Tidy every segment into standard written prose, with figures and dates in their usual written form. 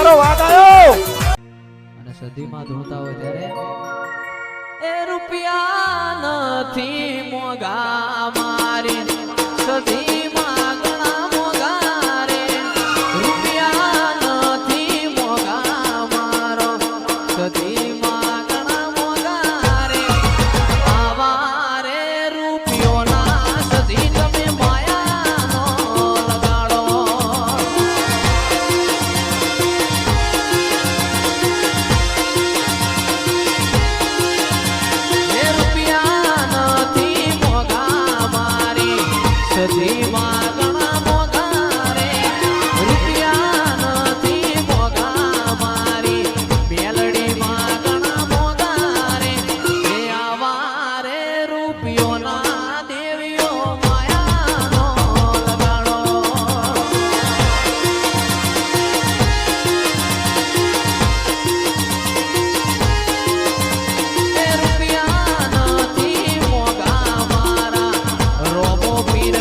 મારો વાગ આવ્યો અને સદીમાં ધૂણતા હોય ત્યારે એ રૂપિયા નથી મોગા મારી સદીમાં ઘણા મોગા રે રૂપિયા નથી મોગા મારો સદીમાં ઘણા મોગા રે આવા રે રૂપિયોના સદી તમે માયાનો લગાડો સદીમાં ઘણા મોગા રે રૂપિયા નથી મોગા મારી મેલડીમાં ઘણા મોગા રે એ આવા રે રૂપિયોના દેવીઓ માયાનો લગાડો એ રૂપિયા નથી મોગા મારા રોબો પીર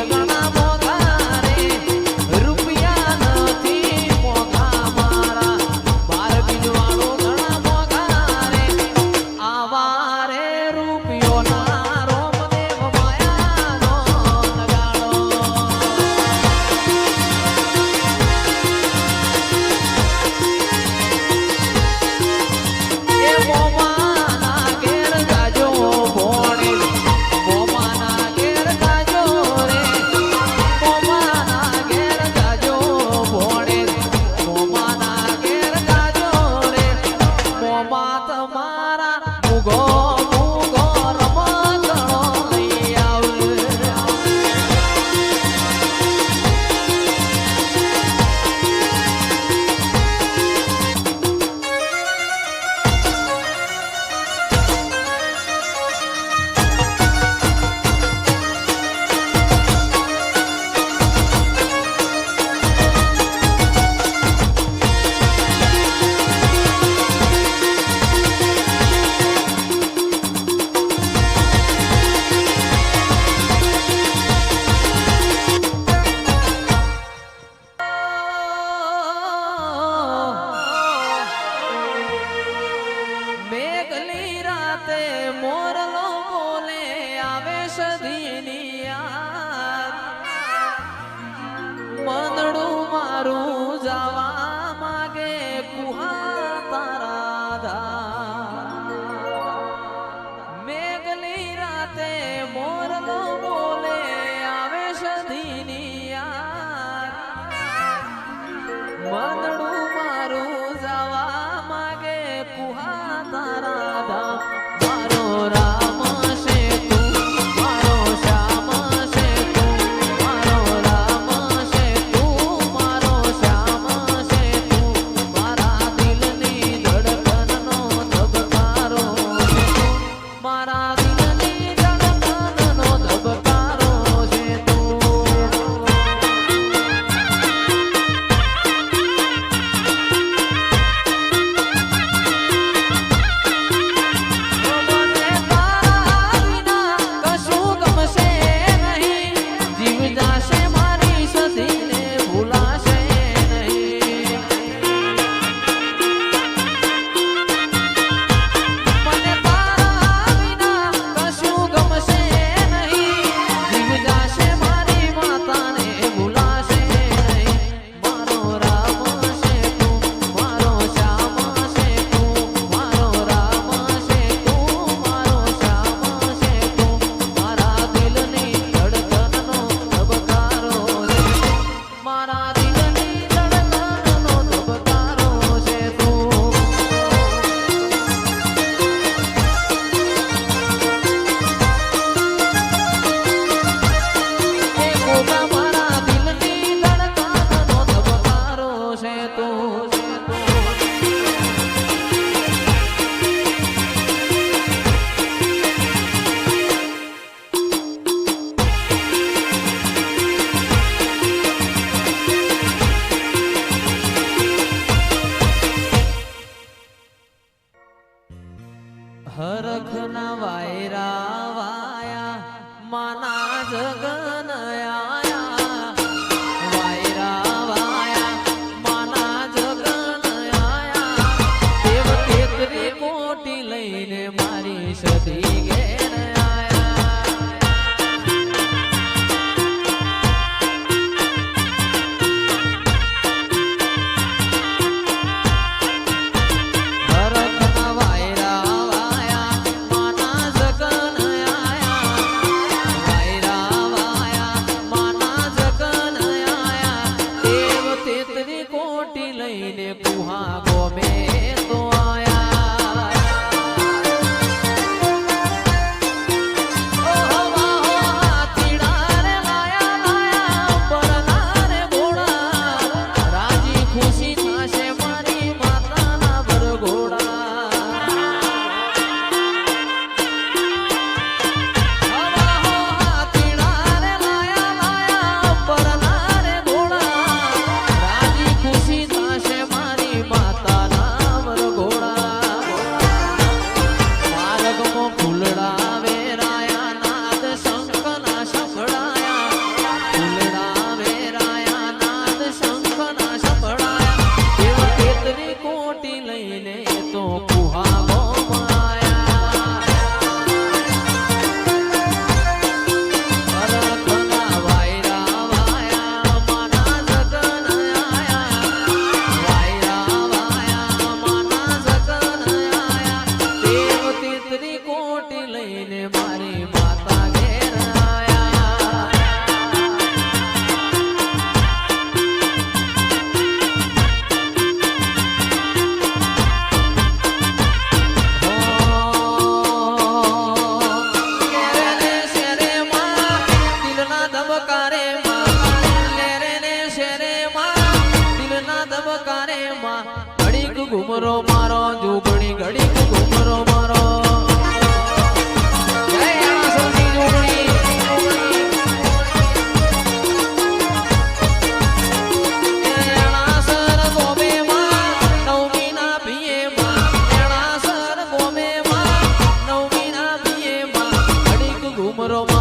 મોરલો બોલે આવે સદીની યાદ મંદડું મારું જવા માગે કુહા તારા ધા મેઘલી રાતે મોરલો બોલે આવે સદીની યાદ મંદડું મારું જવા માગે કુહા તારા ધા રામ છે તું મારો શ્યામ છે તું મારો રામ છે તું મારો શ્યામ છે તું મારા દિલની ધડકનનો ધબકારો છે તું મારા દિલની ધડકનનો ધબકારો છે તું હરખના વાયરા વાયા માના જગન આયા વાયરા વાયા માના જગન આયા મારી માતા ઘેર આયા ઘુમરો મારો જોગણી ઘડીક ઘુમરો મારો જય આસોની જોગણી એણાસર ગોમે માં નવમી ના પીએ માં એણાસર ગોમે માં નવમી ના પીએ માં ઘડીક ઘુમરો